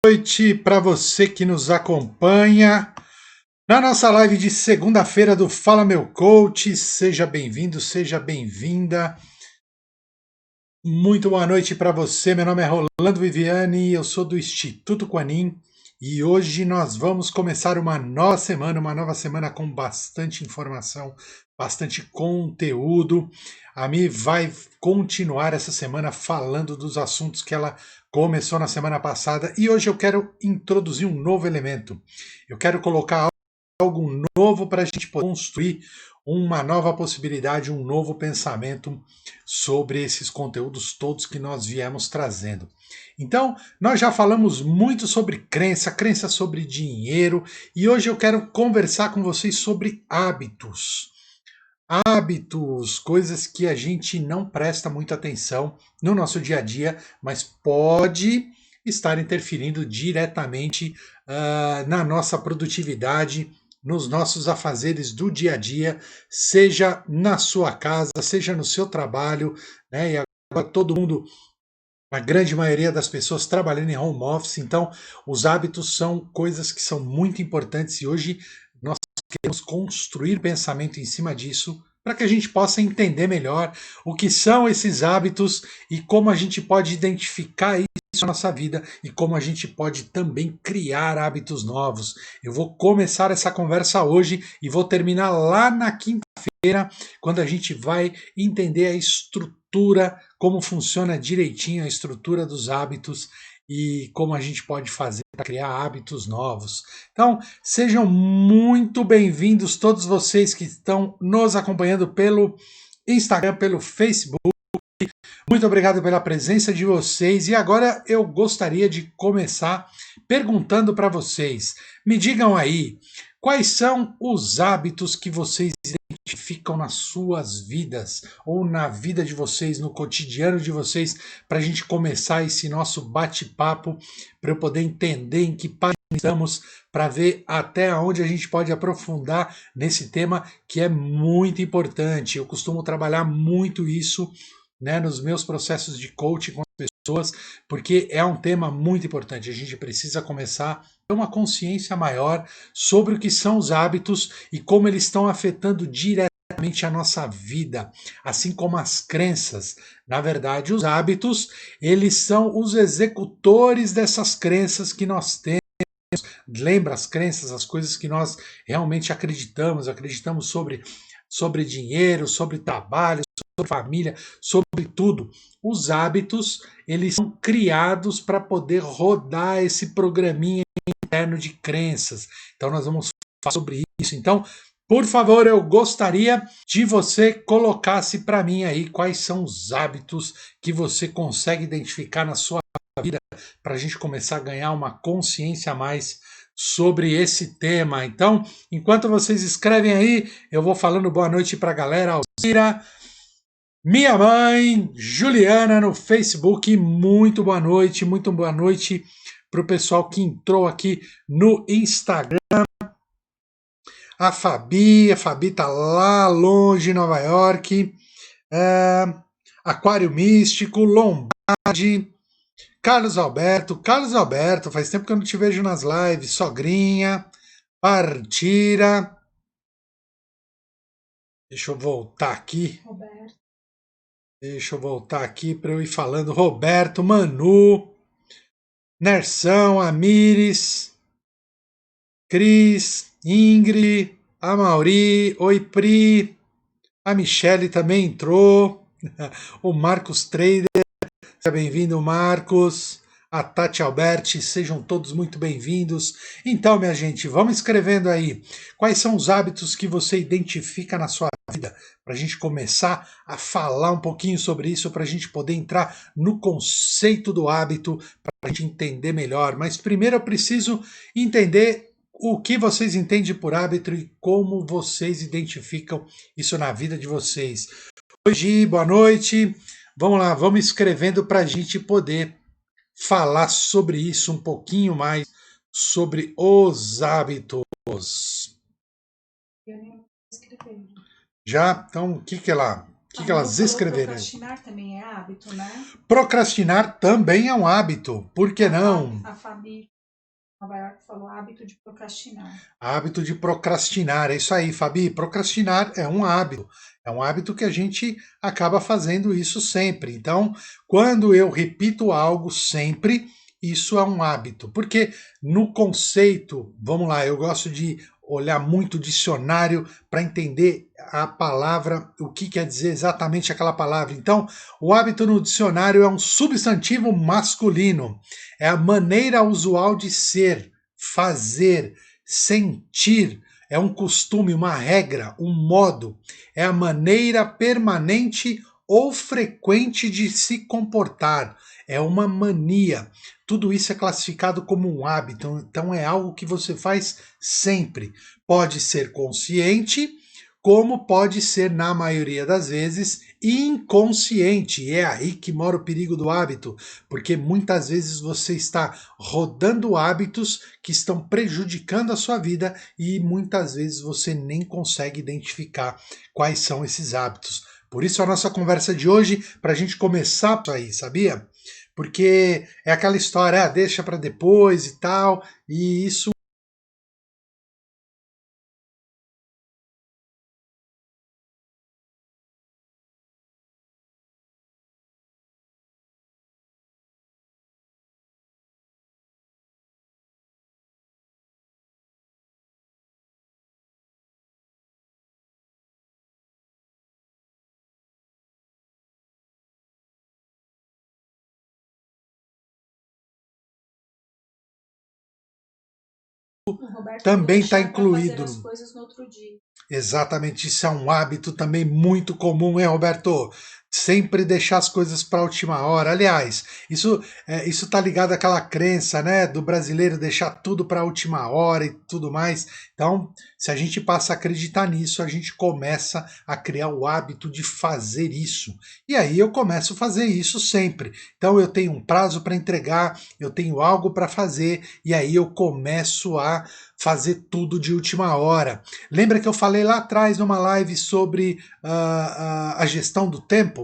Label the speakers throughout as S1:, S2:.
S1: Noite para você que nos acompanha na nossa live de segunda-feira do Fala Meu Coach. Seja bem-vindo, seja bem-vinda. Muito boa noite para você. Meu nome é Rolando Viviani, eu sou do Instituto Quanin e hoje nós vamos começar uma nova semana com bastante informação, bastante conteúdo. A Mi vai continuar essa semana falando dos assuntos que ela começou na semana passada e hoje eu quero introduzir um novo elemento. Eu quero colocar algo novo para a gente poder construir uma nova possibilidade, um novo pensamento sobre esses conteúdos todos que nós viemos trazendo. Então, nós já falamos muito sobre crença sobre dinheiro, e hoje eu quero conversar com vocês sobre hábitos. Hábitos, coisas que a gente não presta muita atenção no nosso dia a dia, mas pode estar interferindo diretamente na nossa produtividade, nos nossos afazeres do dia a dia, seja na sua casa, seja no seu trabalho, né? E agora todo mundo, a grande maioria das pessoas trabalhando em home office, então os hábitos são coisas que são muito importantes e hoje nós queremos construir pensamento em cima disso para que a gente possa entender melhor o que são esses hábitos e como a gente pode identificar isso na nossa vida e como a gente pode também criar hábitos novos. Eu vou começar essa conversa hoje e vou terminar lá na quinta-feira, quando a gente vai entender a estrutura, como funciona direitinho a estrutura dos hábitos e como a gente pode fazer para criar hábitos novos. Então, sejam muito bem-vindos todos vocês que estão nos acompanhando pelo Instagram, pelo Facebook. Muito obrigado pela presença de vocês. E agora eu gostaria de começar perguntando para vocês. Me digam aí, quais são os hábitos que vocês identificam nas suas vidas ou na vida de vocês, no cotidiano de vocês, para a gente começar esse nosso bate-papo, para eu poder entender em que página estamos, para ver até onde a gente pode aprofundar nesse tema que é muito importante. Eu costumo trabalhar muito isso, né, nos meus processos de coaching com as pessoas, porque é um tema muito importante. A gente precisa começar a ter uma consciência maior sobre o que são os hábitos e como eles estão afetando diretamente a nossa vida, assim como as crenças. Na verdade, os hábitos, eles são os executores dessas crenças que nós temos. Lembra as crenças, as coisas que nós realmente acreditamos sobre dinheiro, sobre trabalho, sobre família, sobre tudo. Os hábitos, eles são criados para poder rodar esse programinha interno de crenças. Então nós vamos falar sobre isso. Então, por favor, eu gostaria de você colocasse para mim aí quais são os hábitos que você consegue identificar na sua vida para a gente começar a ganhar uma consciência a mais sobre esse tema. Então, enquanto vocês escrevem aí, eu vou falando boa noite para a galera. Alzira, minha mãe, Juliana no Facebook, muito boa noite para o pessoal que entrou aqui no Instagram. A Fabi tá lá longe em Nova York. Aquário Místico, Lombardi, Carlos Alberto, faz tempo que eu não te vejo nas lives. Sogrinha, Partira. Deixa eu voltar aqui. Deixa eu voltar aqui para eu ir falando. Roberto, Manu, Nersão, Amires, Cris, Ingrid, a Mauri, oi Pri, a Michele também entrou, o Marcos Trader, seja bem-vindo Marcos, a Tati Alberti, sejam todos muito bem-vindos. Então, minha gente, vamos escrevendo aí quais são os hábitos que você identifica na sua vida, para a gente começar a falar um pouquinho sobre isso, para a gente poder entrar no conceito do hábito, para a gente entender melhor. Mas primeiro eu preciso entender o que vocês entendem por hábito e como vocês identificam isso na vida de vocês. Hoje, boa noite. Vamos lá, vamos escrevendo para a gente poder falar sobre isso um pouquinho mais, sobre os hábitos.
S2: Eu nem escrevi.
S1: Já? Então, o que elas escreveram?
S2: Procrastinar também é hábito, né?
S1: Procrastinar também é um hábito. Por que não?
S2: A Fabi Nova York falou hábito de procrastinar.
S1: Hábito de procrastinar, é isso aí, Fabi. Procrastinar é um hábito. É um hábito que a gente acaba fazendo isso sempre. Então, quando eu repito algo sempre, isso é um hábito. Porque no conceito, vamos lá, eu gosto de olhar muito o dicionário para entender a palavra, o que quer dizer exatamente aquela palavra. Então, o hábito no dicionário é um substantivo masculino. É a maneira usual de ser, fazer, sentir, é um costume, uma regra, um modo, é a maneira permanente ou frequente de se comportar, é uma mania. Tudo isso é classificado como um hábito, então é algo que você faz sempre. Pode ser consciente, como pode ser, na maioria das vezes, inconsciente. E é aí que mora o perigo do hábito, porque muitas vezes você está rodando hábitos que estão prejudicando a sua vida e muitas vezes você nem consegue identificar quais são esses hábitos. Por isso a nossa conversa de hoje, para a gente começar aí, sabia? Porque é aquela história, deixa para depois e tal, e isso
S2: O Roberto falou
S1: também está
S2: deixar para fazer
S1: incluído.
S2: as coisas no outro dia.
S1: Exatamente, isso é um hábito também muito comum, hein, Roberto? Sempre deixar as coisas para a última hora. Aliás, isso tá ligado àquela crença, né, do brasileiro deixar tudo para a última hora e tudo mais. Então, se a gente passa a acreditar nisso, a gente começa a criar o hábito de fazer isso. E aí eu começo a fazer isso sempre. Então, eu tenho um prazo para entregar, eu tenho algo para fazer, e aí eu começo a fazer tudo de última hora. Lembra que eu falei lá atrás numa live sobre a gestão do tempo?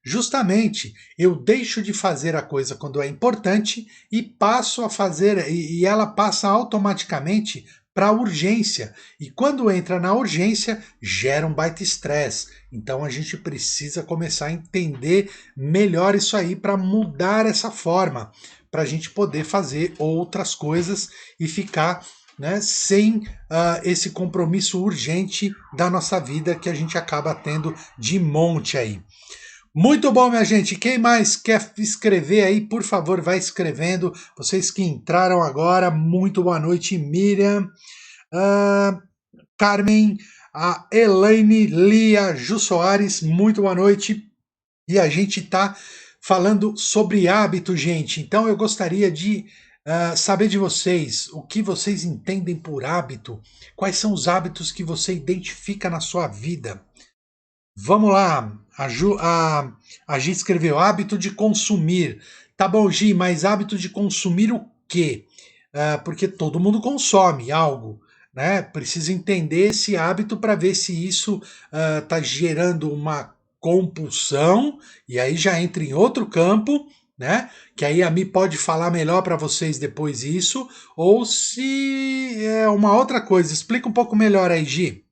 S1: Justamente, eu deixo de fazer a coisa quando é importante e passo a fazer, e ela passa automaticamente para a urgência. E quando entra na urgência, gera um baita estresse. Então a gente precisa começar a entender melhor isso aí para mudar essa forma, para a gente poder fazer outras coisas e ficar, né, sem esse compromisso urgente da nossa vida que a gente acaba tendo de monte aí. Muito bom, minha gente. Quem mais quer escrever aí, por favor, vai escrevendo. Vocês que entraram agora, muito boa noite, Miriam, ah, Carmen, a Elaine, Lia, Ju Soares, muito boa noite. E a gente está falando sobre hábito, gente. Então eu gostaria de saber de vocês o que vocês entendem por hábito, quais são os hábitos que você identifica na sua vida. Vamos lá, a Gi escreveu hábito de consumir. Tá bom, Gi, mas hábito de consumir o quê? Porque todo mundo consome algo, né? Precisa entender esse hábito para ver se isso está gerando uma compulsão, e aí já entra em outro campo, né? Que aí a Mi pode falar melhor para vocês depois isso, ou se é uma outra coisa. Explica um pouco melhor aí, Gi.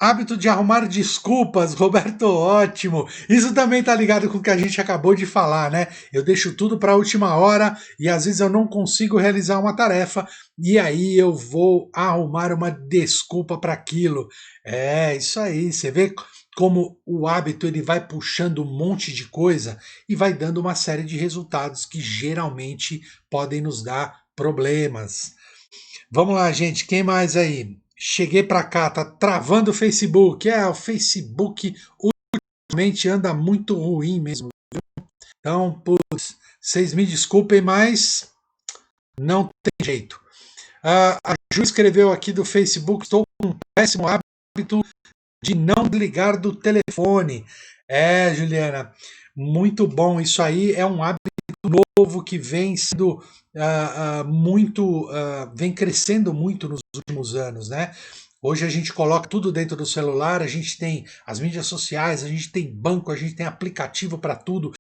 S1: Hábito de arrumar desculpas, Roberto, ótimo. Isso também tá ligado com o que a gente acabou de falar, né? Eu deixo tudo para a última hora e às vezes eu não consigo realizar uma tarefa e aí eu vou arrumar uma desculpa para aquilo. É, isso aí. Você vê como o hábito ele vai puxando um monte de coisa e vai dando uma série de resultados que geralmente podem nos dar problemas. Vamos lá, gente. Quem mais aí? Cheguei pra cá, tá travando o Facebook. O Facebook ultimamente anda muito ruim mesmo. Então, putz, vocês me desculpem, mas não tem jeito. A Ju escreveu aqui do Facebook: estou com um péssimo hábito de não desligar do telefone. É, Juliana, muito bom. Isso aí é um hábito novo que vem sendo vem crescendo muito nos últimos anos, né? Hoje a gente coloca tudo dentro do celular, a gente tem as mídias sociais, a gente tem banco, a gente tem aplicativo para tudo.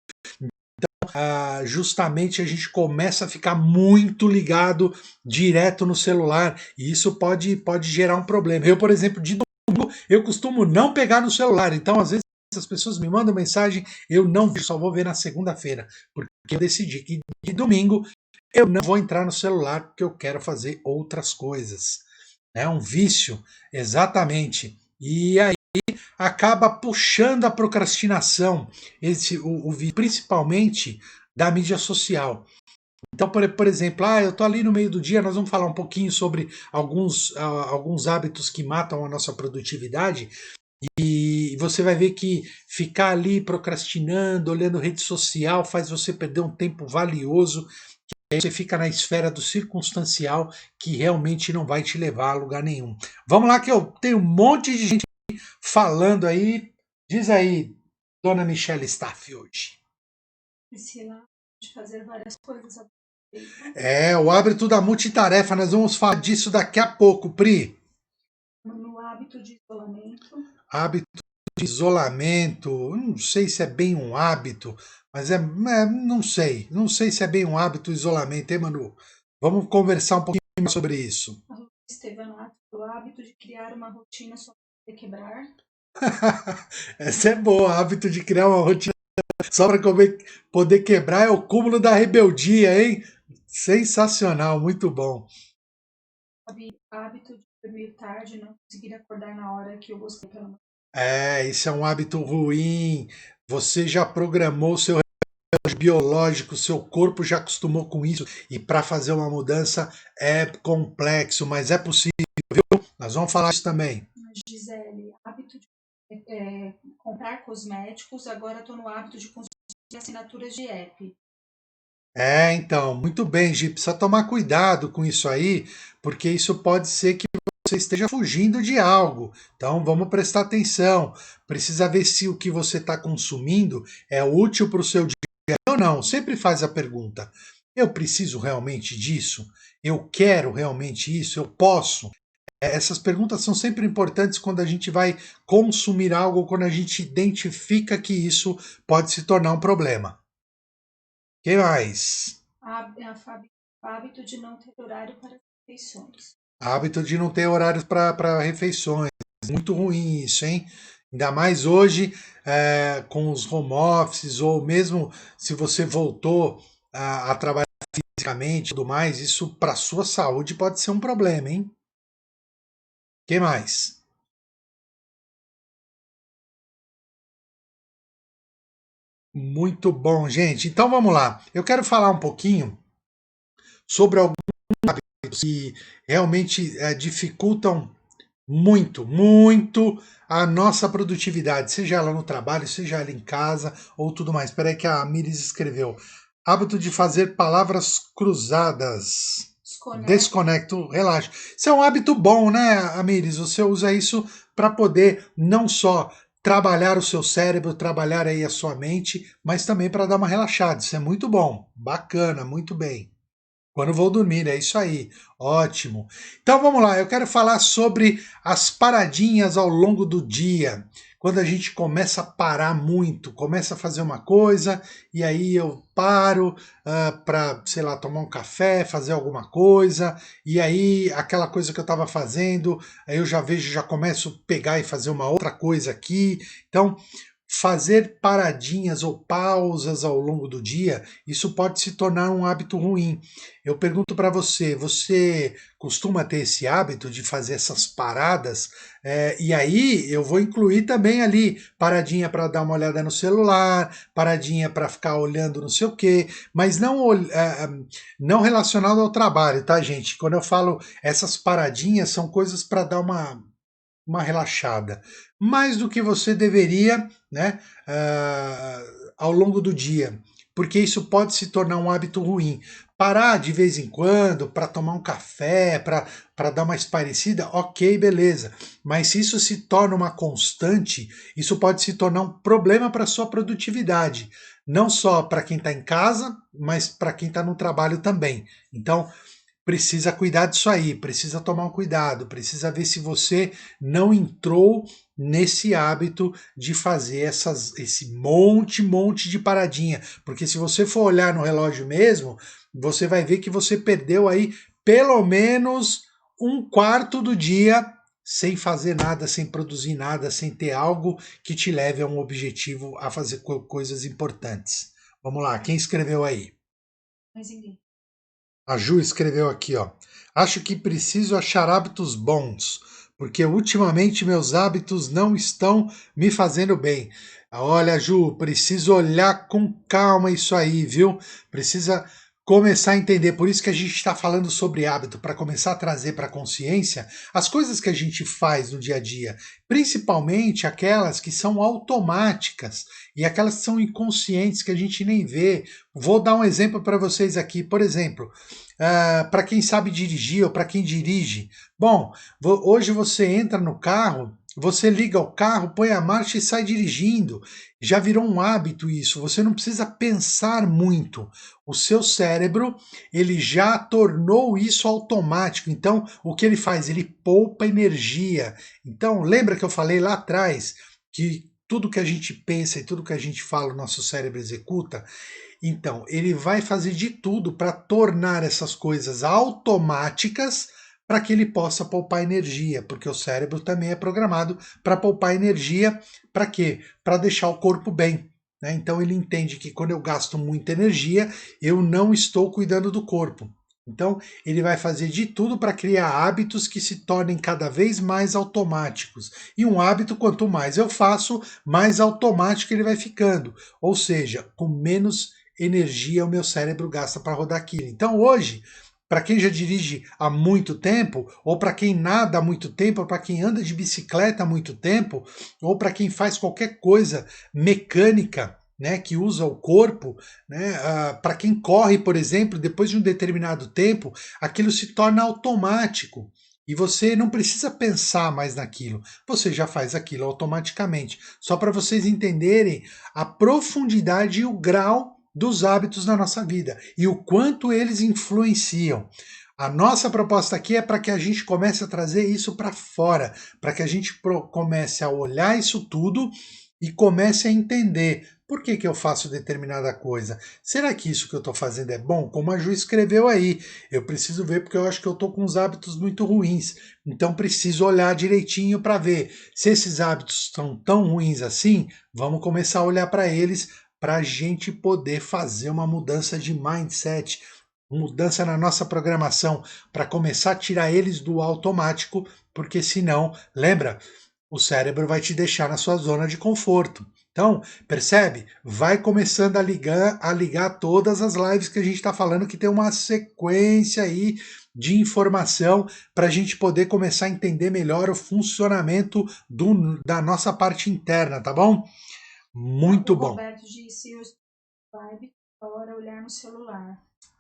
S1: justamente a gente começa a ficar muito ligado direto no celular e isso pode gerar um problema. Eu, por exemplo, de domingo, eu costumo não pegar no celular, então às vezes as pessoas me mandam mensagem, eu não vejo, só vou ver na segunda-feira, porque eu decidi que de domingo eu não vou entrar no celular porque eu quero fazer outras coisas. É um vício, exatamente. E aí acaba puxando a procrastinação, principalmente da mídia social. Então, por exemplo, eu estou ali no meio do dia, nós vamos falar um pouquinho sobre alguns hábitos que matam a nossa produtividade, e você vai ver que ficar ali procrastinando, olhando rede social, faz você perder um tempo valioso, e aí você fica na esfera do circunstancial que realmente não vai te levar a lugar nenhum. Vamos lá que eu tenho um monte de gente falando aí. Diz aí, dona Michelle Staff hoje.
S2: Priscila, de fazer várias coisas ao mesmo tempo.
S1: É, o hábito da multitarefa, nós vamos falar disso daqui a pouco, Pri.
S2: No hábito de isolamento.
S1: Hábito de isolamento, não sei se é bem um hábito, mas não sei se é bem um hábito isolamento, hein, Manu? Vamos conversar um pouquinho mais sobre isso.
S2: A Estevanato, o hábito de criar uma rotina só para quebrar.
S1: Essa é boa, hábito de criar uma rotina só para poder quebrar é o cúmulo da rebeldia, hein? Sensacional, muito bom.
S2: Hábito de dormir tarde, não conseguir acordar na hora que eu gostei pela manhã.
S1: Isso é um hábito ruim. Você já programou seu relógio biológico, seu corpo já acostumou com isso. E para fazer uma mudança é complexo, mas é possível, viu? Nós vamos falar isso também.
S2: Gisele, hábito de comprar cosméticos, agora estou no hábito de consumir assinaturas de app.
S1: Então, muito bem, Gi, precisa tomar cuidado com isso aí, porque isso pode ser que você esteja fugindo de algo. Então, vamos prestar atenção. Precisa ver se o que você está consumindo é útil para o seu dia ou não. Sempre faz a pergunta: eu preciso realmente disso? Eu quero realmente isso? Eu posso? Essas perguntas são sempre importantes quando a gente vai consumir algo, quando a gente identifica que isso pode se tornar um problema. O que mais?
S2: Hábito de não ter horário para refeições.
S1: Hábito de não ter horários para refeições. Muito ruim isso, hein? Ainda mais hoje, com os home offices, ou mesmo se você voltou a trabalhar fisicamente e tudo mais, isso para sua saúde pode ser um problema, hein? O que mais? Muito bom, gente. Então vamos lá. Eu quero falar um pouquinho sobre alguns hábitos que realmente dificultam muito, muito a nossa produtividade, seja ela no trabalho, seja ela em casa ou tudo mais. Espera aí que a Miris escreveu. Hábito de fazer palavras cruzadas. Desconecto, relaxa. Isso é um hábito bom, né, Amiris? Você usa isso para poder não só trabalhar o seu cérebro, trabalhar aí a sua mente, mas também para dar uma relaxada. Isso é muito bom, bacana, muito bem. Quando vou dormir, é isso aí. Ótimo. Então vamos lá, eu quero falar sobre as paradinhas ao longo do dia. Quando a gente começa a parar muito, começa a fazer uma coisa, e aí eu paro para, sei lá, tomar um café, fazer alguma coisa, e aí aquela coisa que eu estava fazendo, aí eu já vejo, já começo a pegar e fazer uma outra coisa aqui. Então, fazer paradinhas ou pausas ao longo do dia, isso pode se tornar um hábito ruim. Eu pergunto para você, você costuma ter esse hábito de fazer essas paradas? E aí eu vou incluir também ali paradinha para dar uma olhada no celular, paradinha para ficar olhando não sei o quê, mas não relacionado ao trabalho, tá, gente? Quando eu falo essas paradinhas, são coisas para dar uma relaxada. Mais do que você deveria, né, ao longo do dia, porque isso pode se tornar um hábito ruim. Parar de vez em quando para tomar um café, para dar uma espairecida, ok, beleza. Mas se isso se torna uma constante, isso pode se tornar um problema para a sua produtividade. Não só para quem está em casa, mas para quem está no trabalho também. Então, precisa cuidar disso aí, precisa tomar um cuidado, precisa ver se você não entrou nesse hábito de fazer esse monte de paradinha. Porque se você for olhar no relógio mesmo, você vai ver que você perdeu aí pelo menos um quarto do dia sem fazer nada, sem produzir nada, sem ter algo que te leve a um objetivo, a fazer coisas importantes. Vamos lá, quem escreveu aí?
S2: Mas ninguém.
S1: A Ju escreveu aqui, ó. Acho que preciso achar hábitos bons, porque ultimamente meus hábitos não estão me fazendo bem. Olha, Ju, preciso olhar com calma isso aí, viu? Precisa começar a entender. Por isso que a gente está falando sobre hábito, para começar a trazer para a consciência as coisas que a gente faz no dia a dia, principalmente aquelas que são automáticas e aquelas que são inconscientes, que a gente nem vê. Vou dar um exemplo para vocês aqui. Por exemplo, para quem sabe dirigir ou para quem dirige. Bom, hoje você entra no carro, você liga o carro, põe a marcha e sai dirigindo. Já virou um hábito isso, você não precisa pensar muito. O seu cérebro, ele já tornou isso automático. Então, o que ele faz? Ele poupa energia. Então, lembra que eu falei lá atrás que tudo que a gente pensa e tudo que a gente fala, o nosso cérebro executa? Então, ele vai fazer de tudo para tornar essas coisas automáticas para que ele possa poupar energia, porque o cérebro também é programado para poupar energia. Para quê? Para deixar o corpo bem. Né? Então, ele entende que quando eu gasto muita energia, eu não estou cuidando do corpo. Então, ele vai fazer de tudo para criar hábitos que se tornem cada vez mais automáticos. E um hábito, quanto mais eu faço, mais automático ele vai ficando. Ou seja, com menos energia o meu cérebro gasta para rodar aquilo. Então, hoje, para quem já dirige há muito tempo, ou para quem nada há muito tempo, ou para quem anda de bicicleta há muito tempo, ou para quem faz qualquer coisa mecânica, né, que usa o corpo, né, para quem corre, por exemplo, depois de um determinado tempo, aquilo se torna automático. E você não precisa pensar mais naquilo, você já faz aquilo automaticamente. Só para vocês entenderem a profundidade e o grau dos hábitos na nossa vida e o quanto eles influenciam. A nossa proposta aqui é para que a gente comece a trazer isso para fora, para que a gente comece a olhar isso tudo e comece a entender por que eu faço determinada coisa. Será que isso que eu estou fazendo é bom? Como a Ju escreveu aí, eu preciso ver porque eu acho que eu estou com uns hábitos muito ruins. Então preciso olhar direitinho para ver se esses hábitos são tão ruins assim. Vamos começar a olhar para eles para a gente poder fazer uma mudança de mindset, mudança na nossa programação, para começar a tirar eles do automático, porque senão, lembra, o cérebro vai te deixar na sua zona de conforto. Então, percebe? Vai começando a ligar todas as lives que a gente está falando, que tem uma sequência aí de informação para a gente poder começar a entender melhor o funcionamento da nossa parte interna, tá bom? Muito bom.
S2: O Roberto disse, eu vibe hora olhar no celular.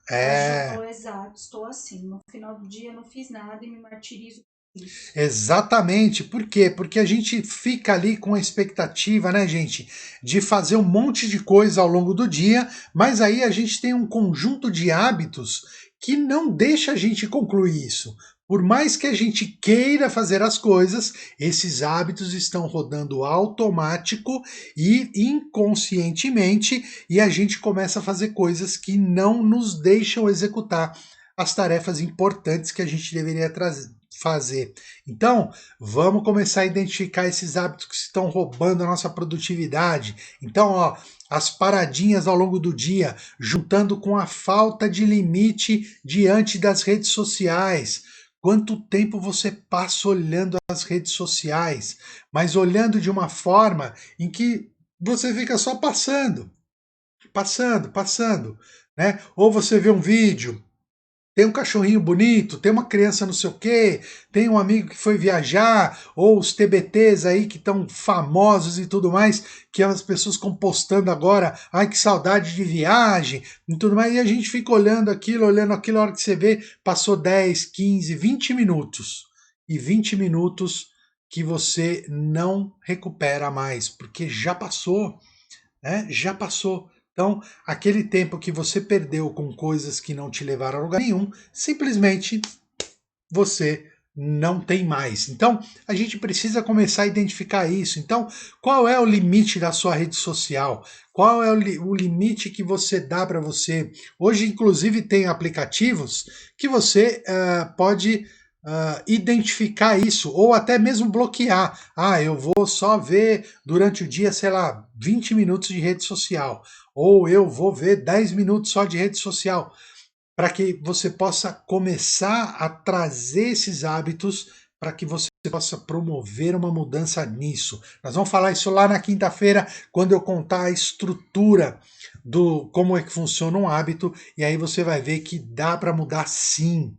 S1: É.
S2: Exato, estou assim. No final do dia não fiz nada e me martirizo por isso.
S1: Exatamente. Por quê? Porque a gente fica ali com a expectativa, né, gente, de fazer um monte de coisa ao longo do dia, mas aí a gente tem um conjunto de hábitos que não deixa a gente concluir isso. Por mais que a gente queira fazer as coisas, esses hábitos estão rodando automático e inconscientemente, e a gente começa a fazer coisas que não nos deixam executar as tarefas importantes que a gente deveria fazer. Então, vamos começar a identificar esses hábitos que estão roubando a nossa produtividade. Então, ó, as paradinhas ao longo do dia, juntando com a falta de limite diante das redes sociais. Quanto tempo você passa olhando as redes sociais, mas olhando de uma forma em que você fica só passando, né? Ou você vê um vídeo, tem um cachorrinho bonito, tem uma criança não sei o quê, tem um amigo que foi viajar, ou os TBTs aí que estão famosos e tudo mais, que as pessoas estão postando agora, ai que saudade de viagem e tudo mais, e a gente fica olhando aquilo, a hora que você vê, passou 10, 15, 20 minutos. E 20 minutos que você não recupera mais, porque já passou, né? Já passou. Então, aquele tempo que você perdeu com coisas que não te levaram a lugar nenhum, simplesmente você não tem mais. Então, a gente precisa começar a identificar isso. Então, qual é o limite da sua rede social? Qual é o limite que você dá para você? Hoje, inclusive, tem aplicativos que você pode identificar isso, ou até mesmo bloquear. Ah, eu vou só ver durante o dia, sei lá, 20 minutos de rede social, ou eu vou ver 10 minutos só de rede social, para que você possa começar a trazer esses hábitos para que você possa promover uma mudança nisso. Nós vamos falar isso lá na quinta-feira, quando eu contar a estrutura do como é que funciona um hábito, e aí você vai ver que dá para mudar sim.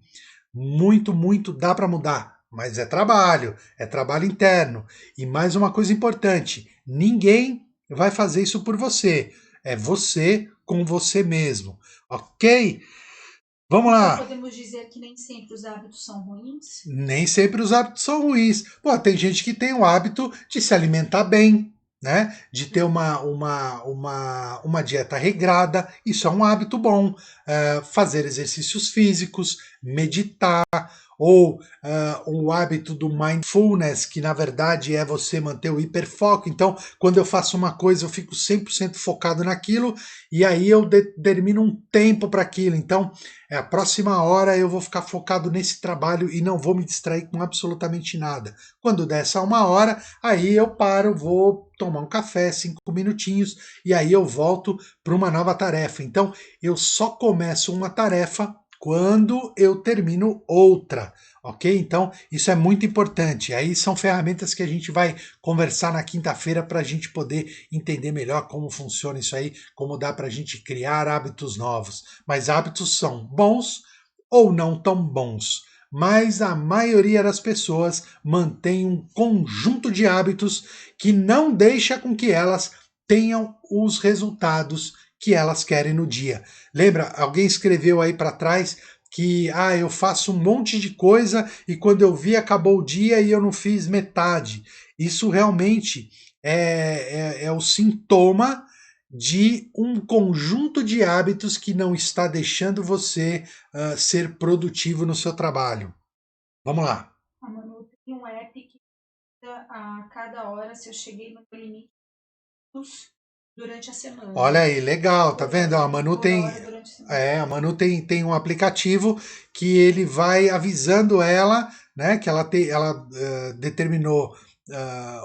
S1: Muito, muito dá para mudar, mas é trabalho interno. E mais uma coisa importante, ninguém vai fazer isso por você. É você com você mesmo, ok? Vamos
S2: Então
S1: lá.
S2: podemos dizer que nem sempre os hábitos são ruins?
S1: Nem sempre os hábitos são ruins. Pô, tem gente que tem o hábito de se alimentar bem, né? De ter uma dieta regrada. Isso é um hábito bom. Fazer exercícios físicos, meditar, ou o hábito do mindfulness, que na verdade é você manter o hiperfoco. Então, quando eu faço uma coisa, eu fico 100% focado naquilo, e aí eu determino um tempo para aquilo. Então, a próxima hora eu vou ficar focado nesse trabalho e não vou me distrair com absolutamente nada. Quando der essa uma hora, aí eu paro, vou tomar um café, 5 minutinhos, e aí eu volto para uma nova tarefa. Então, eu só começo uma tarefa quando eu termino outra, ok? Então, isso é muito importante. Aí são ferramentas que a gente vai conversar na quinta-feira para a gente poder entender melhor como funciona isso aí, como dá para a gente criar hábitos novos. Mas hábitos são bons ou não tão bons. Mas a maioria das pessoas mantém um conjunto de hábitos que não deixa com que elas tenham os resultados que elas querem no dia. Lembra, alguém escreveu aí para trás que eu faço um monte de coisa e quando eu vi acabou o dia e eu não fiz metade. Isso realmente é o sintoma de um conjunto de hábitos que não está deixando você ser produtivo no seu trabalho. Vamos lá.
S2: A Manu tem um app que a cada hora se eu cheguei no limite durante a semana.
S1: Olha aí, legal, tá vendo? A Manu
S2: Por
S1: tem,
S2: hora durante a semana.
S1: a Manu tem um aplicativo que ele vai avisando ela, né, que ela determinou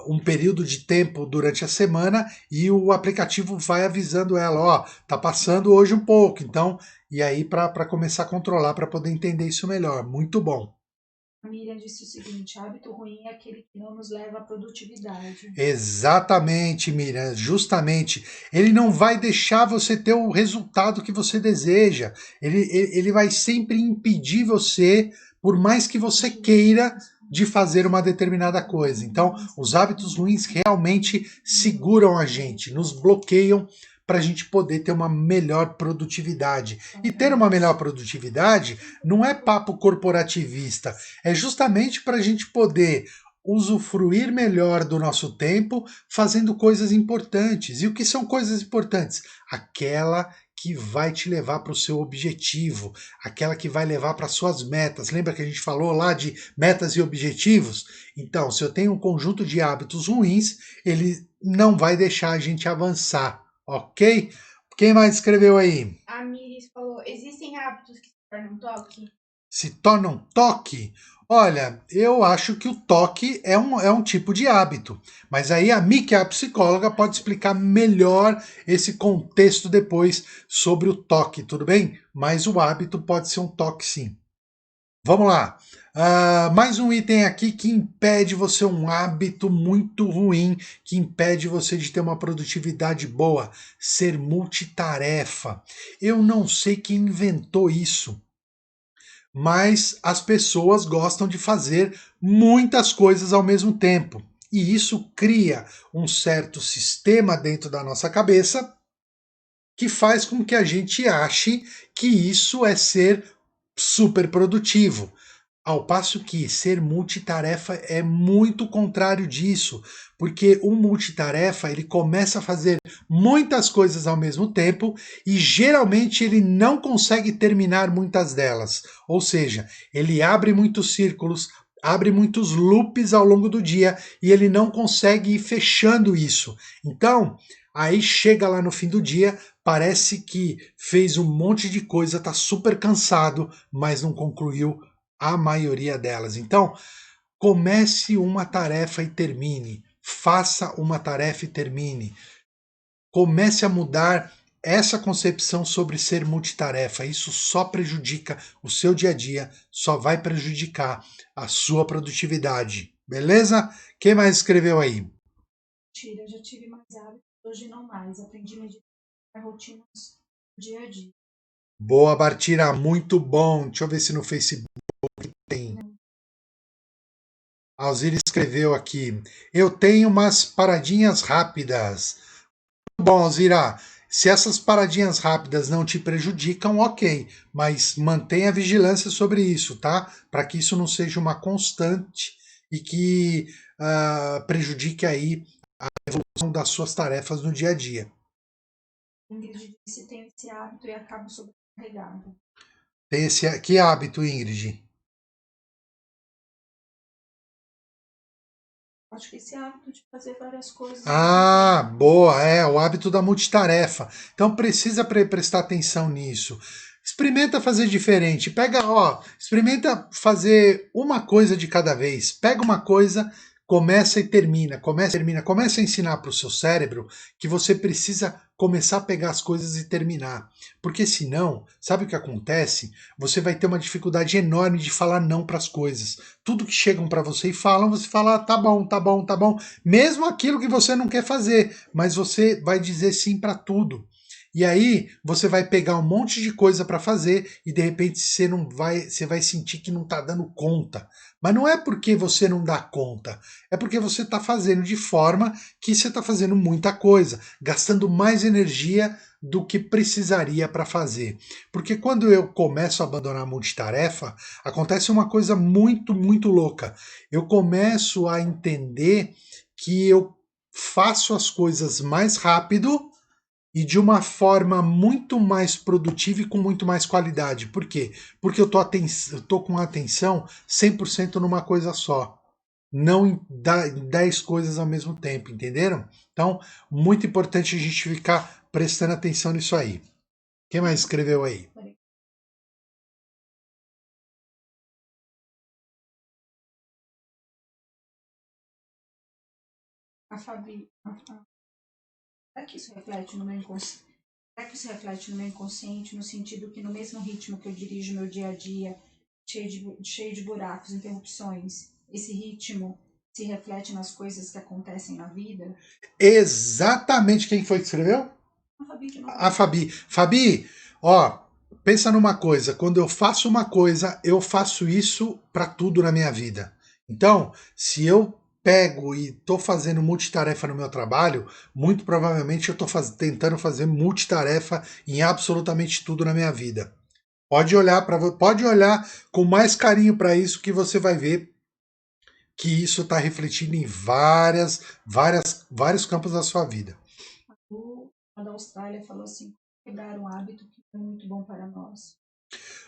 S1: um período de tempo durante a semana e o aplicativo vai avisando ela, ó, tá passando hoje um pouco, então, e aí para começar a controlar, para poder entender isso melhor. Muito bom.
S2: A Miriam disse o seguinte: hábito ruim é aquele que não nos leva à produtividade.
S1: Exatamente, Miriam, justamente. Ele não vai deixar você ter o resultado que você deseja. Ele vai sempre impedir você, por mais que você queira, de fazer uma determinada coisa. Então, os hábitos ruins realmente seguram a gente, nos bloqueiam para a gente poder ter uma melhor produtividade. E ter uma melhor produtividade não é papo corporativista, é justamente para a gente poder usufruir melhor do nosso tempo fazendo coisas importantes. E o que são coisas importantes? Aquela que vai te levar para o seu objetivo, aquela que vai levar para suas metas. Lembra que a gente falou lá de metas e objetivos? Então, se eu tenho um conjunto de hábitos ruins, ele não vai deixar a gente avançar, ok? Quem mais escreveu aí?
S3: A Miris falou: existem hábitos que se tornam toque?
S1: Se torna um toque? Olha, eu acho que o toque é um tipo de hábito, mas aí a Mi, que é a psicóloga, pode explicar melhor esse contexto depois sobre o toque, tudo bem? Mas o hábito pode ser um toque sim. Vamos lá. Mais um item aqui que impede você um hábito muito ruim, que impede você de ter uma produtividade boa, ser multitarefa. Eu não sei quem inventou isso, mas as pessoas gostam de fazer muitas coisas ao mesmo tempo. E isso cria um certo sistema dentro da nossa cabeça que faz com que a gente ache que isso é ser super produtivo. Ao passo que ser multitarefa é muito contrário disso, porque o multitarefa ele começa a fazer muitas coisas ao mesmo tempo e geralmente ele não consegue terminar muitas delas. Ou seja, ele abre muitos círculos, abre muitos loops ao longo do dia e ele não consegue ir fechando isso. Então, aí chega lá no fim do dia, parece que fez um monte de coisa, tá super cansado, mas não concluiu a maioria delas. Então, comece uma tarefa e termine. Faça uma tarefa e termine. Comece a mudar essa concepção sobre ser multitarefa. Isso só prejudica o seu dia a dia, só vai prejudicar a sua produtividade. Beleza? Quem mais escreveu aí?
S2: Tira, já tive mais hábitos, hoje não mais. Aprendi a meditar rotinas do dia a dia.
S1: Boa, Bartira, muito bom. Deixa eu ver se no Facebook tem. A Alzira escreveu aqui. Eu tenho umas paradinhas rápidas. Bom, Alzira, se essas paradinhas rápidas não te prejudicam, ok, mas mantenha vigilância sobre isso, tá? Para que isso não seja uma constante e que prejudique aí a evolução das suas tarefas no dia a dia.
S2: Ingrid disse: tenho esse hábito e acabo sobrecarregada.
S1: Tem que hábito, Ingrid?
S2: Acho que esse hábito de fazer várias coisas.
S1: Ah, boa, o hábito da multitarefa. Então precisa prestar atenção nisso. Experimenta fazer diferente. Experimenta fazer uma coisa de cada vez. Pega uma coisa, começa e termina, começa e termina. Começa a ensinar para o seu cérebro que você precisa começar a pegar as coisas e terminar. Porque senão, sabe o que acontece? Você vai ter uma dificuldade enorme de falar não para as coisas. Tudo que chegam para você e falam, você fala, tá bom, tá bom, tá bom. Mesmo aquilo que você não quer fazer, mas você vai dizer sim para tudo. E aí você vai pegar um monte de coisa para fazer e de repente você vai sentir que não está dando conta. Mas não é porque você não dá conta, é porque você está fazendo de forma que você está fazendo muita coisa, gastando mais energia do que precisaria para fazer. Porque quando eu começo a abandonar a multitarefa, acontece uma coisa muito, muito louca. Eu começo a entender que eu faço as coisas mais rápido e de uma forma muito mais produtiva e com muito mais qualidade. Por quê? Porque eu tô com atenção 100% numa coisa só. Não em 10 coisas ao mesmo tempo, entenderam? Então, muito importante a gente ficar prestando atenção nisso aí. Quem mais escreveu aí?
S2: A Fabi. Será que isso reflete no meu inconsciente? Será que isso reflete no meu inconsciente, no sentido que no mesmo ritmo que eu dirijo meu dia a dia, cheio de buracos, interrupções, esse ritmo se reflete nas coisas que acontecem na vida?
S1: Exatamente quem foi que escreveu?
S2: A Fabi de novo.
S1: A Fabi. Fabi, ó, pensa numa coisa. Quando eu faço uma coisa, eu faço isso para tudo na minha vida. Então, se eu pego e estou fazendo multitarefa no meu trabalho, muito provavelmente eu estou tentando fazer multitarefa em absolutamente tudo na minha vida. Pode olhar com mais carinho para isso que você vai ver que isso está refletindo em vários campos da sua vida.
S2: A da Austrália falou assim: quebrar um hábito que foi muito bom para nós.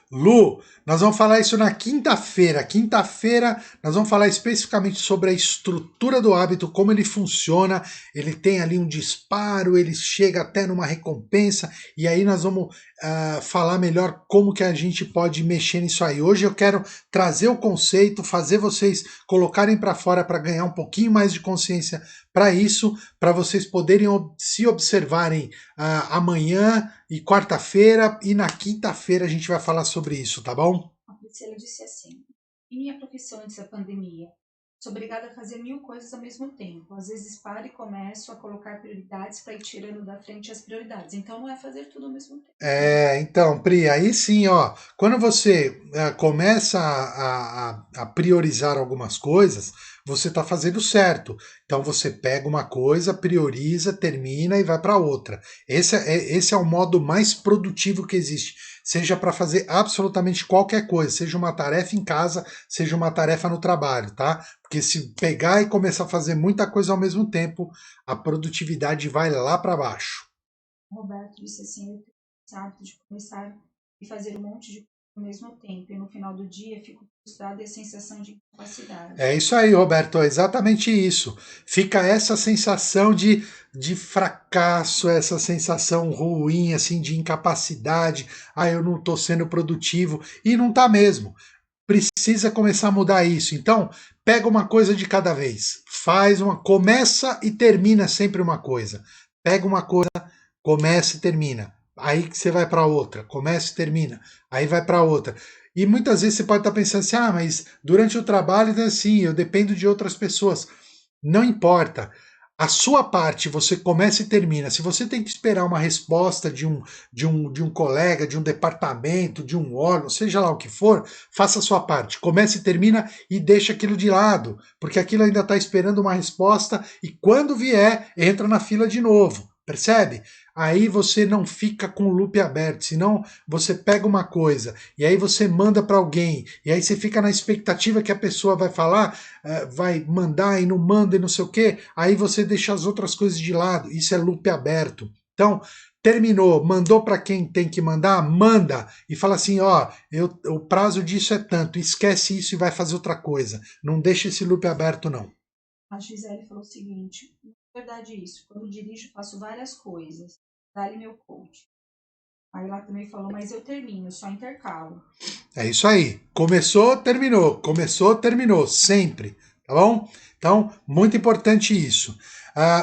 S1: Lu, nós vamos falar isso na quinta-feira. Quinta-feira nós vamos falar especificamente sobre a estrutura do hábito, como ele funciona. Ele tem ali um disparo, ele chega até numa recompensa, e aí nós vamos falar melhor como que a gente pode mexer nisso aí. Hoje eu quero trazer o conceito, fazer vocês colocarem para fora para ganhar um pouquinho mais de consciência para isso, para vocês poderem se observarem amanhã e quarta-feira, e na quinta-feira a gente vai falar sobre isso, tá bom?
S2: A Priscila disse assim: em minha profissão antes da pandemia, sou obrigada a fazer 1000 coisas ao mesmo tempo. Às vezes paro e começo a colocar prioridades para ir tirando da frente as prioridades. Então não é fazer tudo ao mesmo tempo.
S1: Então, Pri, aí sim, ó, quando você começa a priorizar algumas coisas, você está fazendo certo. Então você pega uma coisa, prioriza, termina e vai para outra. Esse é o modo mais produtivo que existe. Seja para fazer absolutamente qualquer coisa, seja uma tarefa em casa, seja uma tarefa no trabalho, tá? Porque se pegar e começar a fazer muita coisa ao mesmo tempo, a produtividade vai lá para baixo.
S2: O Roberto disse assim: eu tenho esse hábito de começar e fazer um monte de ao mesmo tempo. E no final do dia, fico frustrada e a sensação de incapacidade.
S1: É isso aí, Roberto, é exatamente isso. Fica essa sensação de fracasso, essa sensação ruim, assim, de incapacidade. Ah, eu não estou sendo produtivo. E não está mesmo. Precisa começar a mudar isso. Então, pega uma coisa de cada vez. Começa e termina sempre uma coisa. Pega uma coisa, começa e termina. Aí que você vai para outra, começa e termina. Aí vai para outra. E muitas vezes você pode estar pensando assim: "Ah, mas durante o trabalho é assim, eu dependo de outras pessoas". Não importa. A sua parte você começa e termina. Se você tem que esperar uma resposta de um colega, de um departamento, de um órgão, seja lá o que for, faça a sua parte. Comece e termina e deixa aquilo de lado, porque aquilo ainda está esperando uma resposta e quando vier, entra na fila de novo. Percebe? Aí você não fica com o loop aberto, senão você pega uma coisa e aí você manda para alguém e aí você fica na expectativa que a pessoa vai falar, vai mandar e não manda e não sei o quê, aí você deixa as outras coisas de lado. Isso é loop aberto. Então, terminou, mandou para quem tem que mandar, manda e fala assim, ó, o prazo disso é tanto, esquece isso e vai fazer outra coisa. Não deixa esse loop aberto não.
S2: A Gisele falou o seguinte: na verdade isso, quando dirijo faço várias coisas, dá-lhe meu coach. Aí ela também falou, mas eu termino, só intercalo.
S1: É isso aí. Começou, terminou, sempre, tá bom? Então, muito importante isso.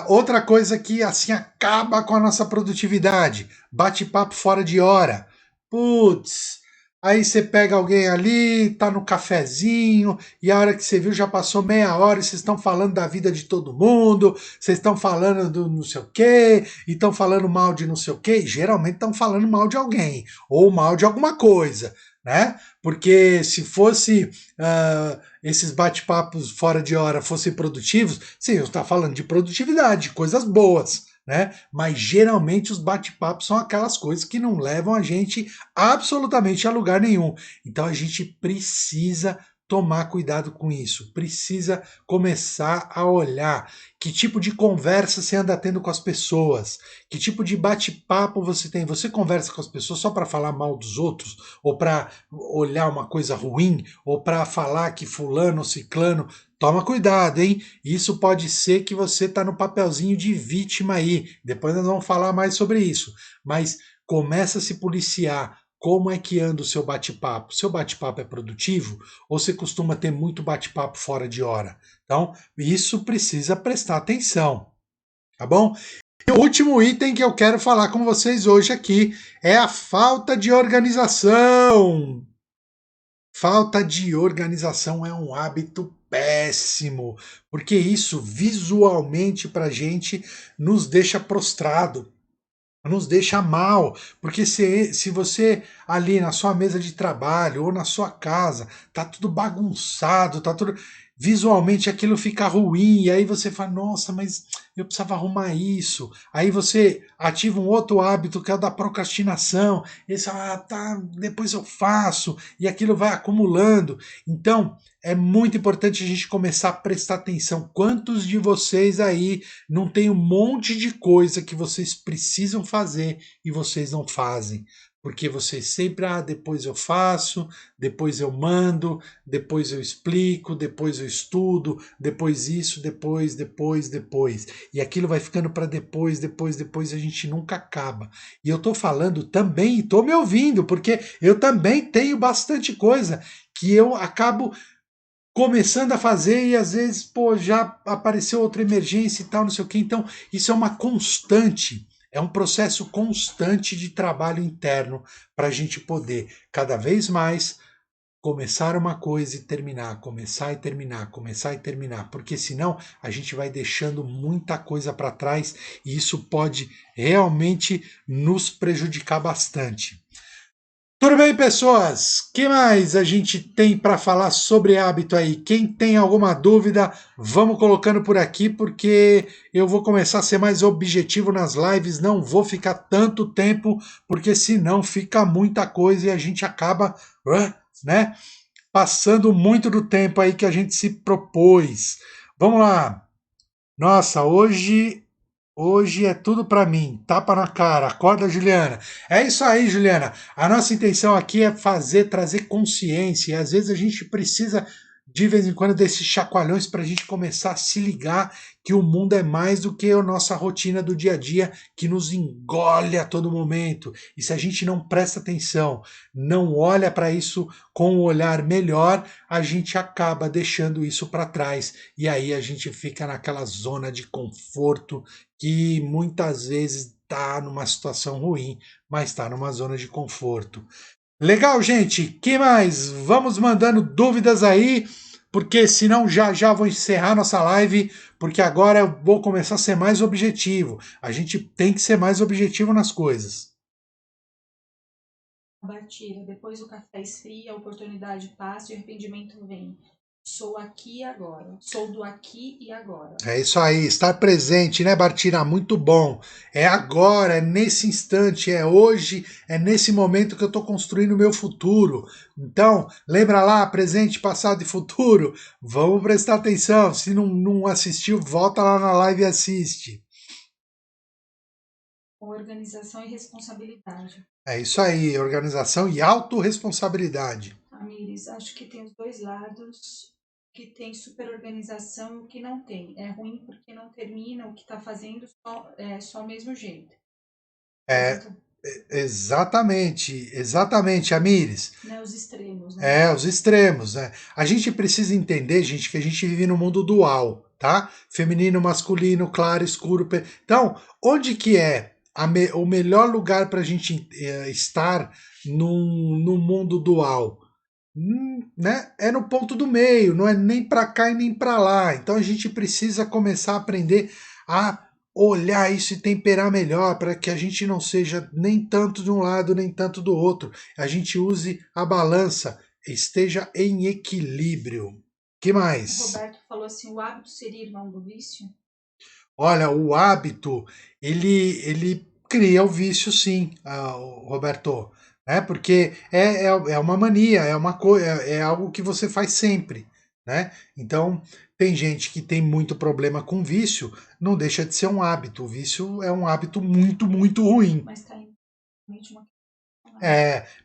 S1: Outra coisa que assim acaba com a nossa produtividade, bate-papo fora de hora. Putz, aí você pega alguém ali, tá no cafezinho, e a hora que você viu já passou meia hora e vocês estão falando da vida de todo mundo, vocês estão falando do não sei o quê, e estão falando mal de não sei o quê, e geralmente estão falando mal de alguém, ou mal de alguma coisa, né? Porque se fosse esses bate-papos fora de hora fossem produtivos, sim, eu estou falando de produtividade, de coisas boas, né? Mas geralmente os bate-papos são aquelas coisas que não levam a gente absolutamente a lugar nenhum. Então a gente precisa tomar cuidado com isso, precisa começar a olhar que tipo de conversa você anda tendo com as pessoas, que tipo de bate-papo você tem. Você conversa com as pessoas só para falar mal dos outros, ou para olhar uma coisa ruim, ou para falar que fulano ou ciclano. Toma cuidado, hein? Isso pode ser que você está no papelzinho de vítima aí. Depois nós vamos falar mais sobre isso. Mas começa a se policiar. Como é que anda o seu bate-papo? Seu bate-papo é produtivo ou você costuma ter muito bate-papo fora de hora? Então, isso precisa prestar atenção, tá bom? E o último item que eu quero falar com vocês hoje aqui é a falta de organização. Falta de organização é um hábito péssimo, porque isso visualmente para a gente nos deixa prostrado, nos deixa mal, porque se você ali na sua mesa de trabalho ou na sua casa tá tudo bagunçado, tá tudo visualmente aquilo fica ruim e aí você fala, nossa, mas eu precisava arrumar isso. Aí você ativa um outro hábito que é o da procrastinação. Esse, tá, depois eu faço e aquilo vai acumulando. Então é muito importante a gente começar a prestar atenção. Quantos de vocês aí não tem um monte de coisa que vocês precisam fazer e vocês não fazem? Porque vocês sempre, depois eu faço, depois eu mando, depois eu explico, depois eu estudo, depois isso, depois. E aquilo vai ficando para depois, a gente nunca acaba. E eu tô falando também, e tô me ouvindo, porque eu também tenho bastante coisa que eu acabo começando a fazer e às vezes, pô, já apareceu outra emergência e tal, não sei o que. Então, isso é uma constante, é um processo constante de trabalho interno para a gente poder cada vez mais começar uma coisa e terminar, começar e terminar, começar e terminar, porque senão a gente vai deixando muita coisa para trás e isso pode realmente nos prejudicar bastante. Tudo bem, pessoas? O que mais a gente tem para falar sobre hábito aí? Quem tem alguma dúvida, vamos colocando por aqui, porque eu vou começar a ser mais objetivo nas lives, não vou ficar tanto tempo, porque senão fica muita coisa e a gente acaba, né, passando muito do tempo aí que a gente se propôs. Vamos lá. Nossa, hoje Hoje é tudo pra mim. Tapa na cara. Acorda, Juliana. É isso aí, Juliana. A nossa intenção aqui é trazer consciência. E às vezes a gente precisa, de vez em quando, desses chacoalhões para a gente começar a se ligar que o mundo é mais do que a nossa rotina do dia a dia que nos engole a todo momento. E se a gente não presta atenção, não olha para isso com um olhar melhor, a gente acaba deixando isso para trás. E aí a gente fica naquela zona de conforto que muitas vezes está numa situação ruim, mas está numa zona de conforto. Legal, gente. Que mais? Vamos mandando dúvidas aí, porque senão já já vou encerrar nossa live, porque agora eu vou começar a ser mais objetivo. A gente tem que ser mais objetivo nas coisas.
S2: Batida, depois o café esfria, a oportunidade passa e o arrependimento vem. Sou aqui e agora. Sou do aqui e agora.
S1: É isso aí, estar presente, né, Bartira? Muito bom. É agora, é nesse instante, é hoje, é nesse momento que eu estou construindo o meu futuro. Então, lembra lá, presente, passado e futuro? Vamos prestar atenção. Se não assistiu, volta lá na live e assiste.
S2: Organização e responsabilidade.
S1: É isso aí, organização e autorresponsabilidade.
S2: Tamires, acho que tem os dois lados, que tem super organização e o que não tem. É ruim porque não termina o que está fazendo só o mesmo jeito.
S1: É, exatamente, Amires.
S2: Né, os extremos, né?
S1: É, os extremos, né? A gente precisa entender, gente, que a gente vive num mundo dual, tá? Feminino, masculino, claro, escuro. Então, onde que é o melhor lugar para a gente estar num mundo dual? Né? É no ponto do meio, não é nem para cá e nem para lá. Então a gente precisa começar a aprender a olhar isso e temperar melhor para que a gente não seja nem tanto de um lado nem tanto do outro. A gente use a balança, esteja em equilíbrio. Que
S2: O
S1: mais?
S2: Roberto falou assim, o hábito seria irmão do vício?
S1: Olha, o hábito, ele cria o vício sim, Roberto, né? Porque é uma mania, é algo que você faz sempre, né? Então, tem gente que tem muito problema com vício, não deixa de ser um hábito. O vício é um hábito muito ruim.
S2: Mas está em uma...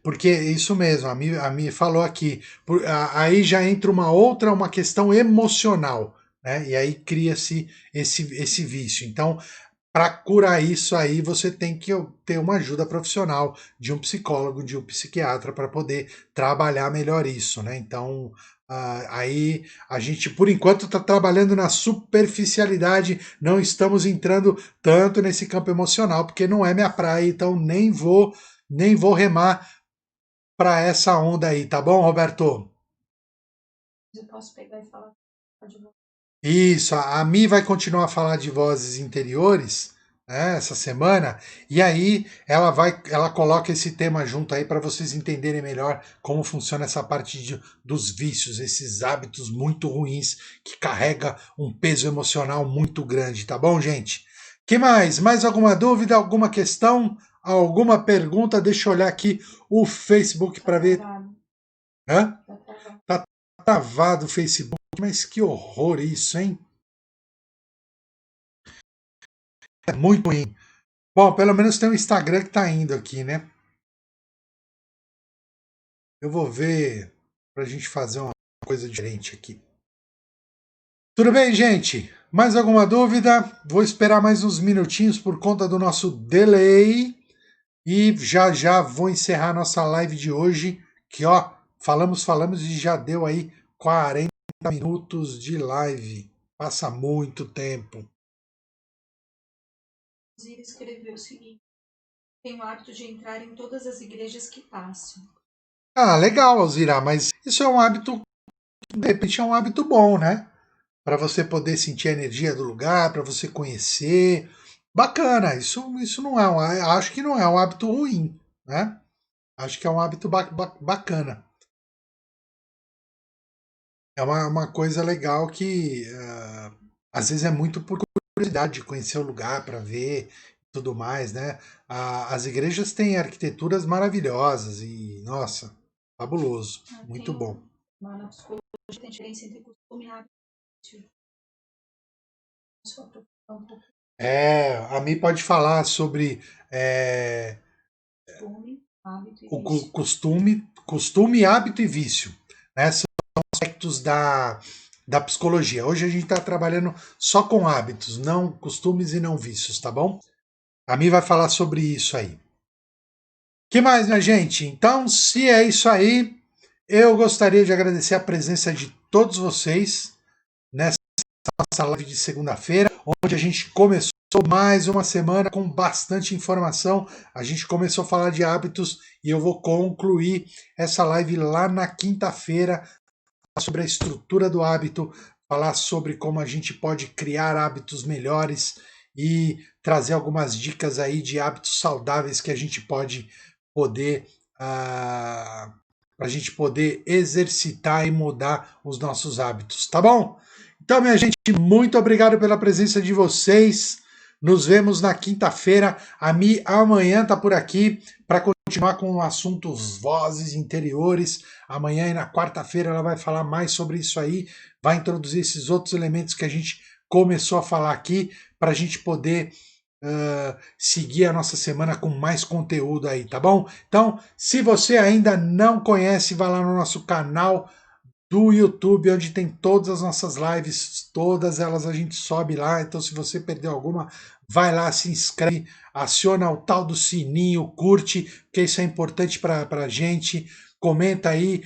S1: Porque isso mesmo, a Mi falou aqui. Aí já entra uma questão emocional, né? E aí cria-se esse vício. Então, para curar isso aí, você tem que ter uma ajuda profissional de um psicólogo, de um psiquiatra, para poder trabalhar melhor isso, né? Então, aí a gente, por enquanto, está trabalhando na superficialidade, não estamos entrando tanto nesse campo emocional, porque não é minha praia, então nem vou remar para essa onda aí, tá bom, Roberto?
S2: Eu posso pegar e falar de novo.
S1: Isso, a Mi vai continuar a falar de vozes interiores, né, essa semana, e aí ela coloca esse tema junto aí para vocês entenderem melhor como funciona essa parte dos vícios, esses hábitos muito ruins que carrega um peso emocional muito grande, tá bom, gente? Que mais? Mais alguma dúvida, alguma questão, alguma pergunta? Deixa eu olhar aqui o Facebook para ver. Hã?
S2: Tá travado.
S1: Tá travado o Facebook, mas que horror isso, hein? É muito ruim. Bom, pelo menos tem o Instagram que tá indo aqui, né? Eu vou ver pra gente fazer uma coisa diferente aqui. Tudo bem, gente? Mais alguma dúvida? Vou esperar mais uns minutinhos por conta do nosso delay. E já já vou encerrar nossa live de hoje. Que ó, falamos e já deu aí 40 minutos de live. Passa muito tempo.
S2: Zira escreveu o seguinte, tenho o hábito de entrar em todas as igrejas que passo.
S1: Ah, legal, Alzira, mas isso é um hábito, de repente é um hábito bom, né? Para você poder sentir a energia do lugar, para você conhecer. Bacana, isso não é acho que não é um hábito ruim, né? Acho que é um hábito bacana. É uma coisa legal que às vezes é muito por curiosidade de conhecer o lugar para ver e tudo mais, né? As igrejas têm arquiteturas maravilhosas e, nossa, fabuloso, muito bom.
S2: Na psicologia tem diferença entre costume e hábito. Só aprofundar um pouco.
S1: A Mi pode falar sobre
S2: Costume, hábito e
S1: o
S2: vício.
S1: costume, hábito e vício, né? São aspectos da psicologia. Hoje a gente está trabalhando só com hábitos, não costumes e não vícios, tá bom? A Mi vai falar sobre isso aí. Que mais, minha gente? Então, se é isso aí, eu gostaria de agradecer a presença de todos vocês nessa nossa live de segunda-feira, onde a gente começou mais uma semana com bastante informação. A gente começou a falar de hábitos e eu vou concluir essa live lá na quinta-feira sobre a estrutura do hábito, falar sobre como a gente pode criar hábitos melhores e trazer algumas dicas aí de hábitos saudáveis que a gente pode poder para a gente poder exercitar e mudar os nossos hábitos, tá bom? Então, minha gente, muito obrigado pela presença de vocês. Nos vemos na quinta-feira. A Mi amanhã tá por aqui para continuar com o assunto vozes interiores. Amanhã e na quarta-feira ela vai falar mais sobre isso aí, vai introduzir esses outros elementos que a gente começou a falar aqui para a gente poder seguir a nossa semana com mais conteúdo aí, tá bom? Então, se você ainda não conhece, vá lá no nosso canal do YouTube, onde tem todas as nossas lives, todas elas a gente sobe lá. Então, se você perdeu alguma, vai lá, se inscreve, aciona o tal do sininho, curte, porque isso é importante para a gente. Comenta aí.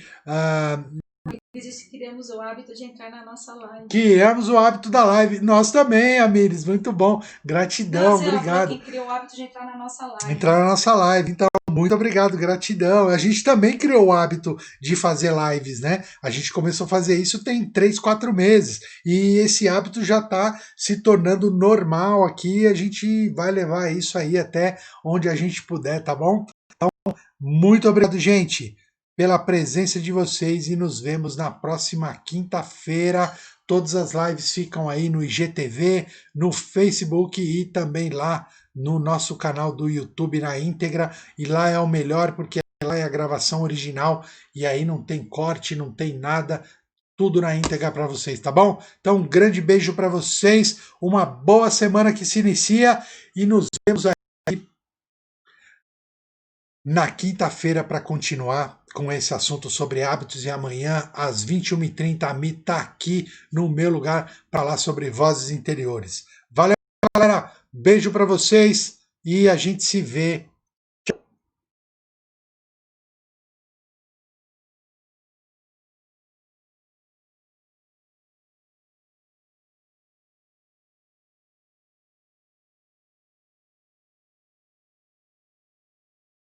S2: Disse que criamos o hábito de entrar na nossa live.
S1: Criamos o hábito da live. Nós também, Amires, muito bom. Gratidão,
S2: Não,
S1: obrigado.
S2: Quem criou o hábito de entrar na nossa live.
S1: Entrar na nossa live. Então, muito obrigado, gratidão. A gente também criou o hábito de fazer lives, né? A gente começou a fazer isso tem 3, 4 meses. E esse hábito já está se tornando normal aqui. A gente vai levar isso aí até onde a gente puder, tá bom? Então, muito obrigado, gente, pela presença de vocês e nos vemos na próxima quinta-feira. Todas as lives ficam aí no IGTV, no Facebook e também lá no nosso canal do YouTube na íntegra. E lá é o melhor porque lá é a gravação original e aí não tem corte, não tem nada, tudo na íntegra para vocês, tá bom? Então um grande beijo para vocês, uma boa semana que se inicia e nos vemos aí na quinta-feira para continuar com esse assunto sobre hábitos e amanhã às 21h30 a Mi tá aqui no meu lugar para falar sobre vozes interiores. Valeu, galera! Beijo para vocês e a gente se vê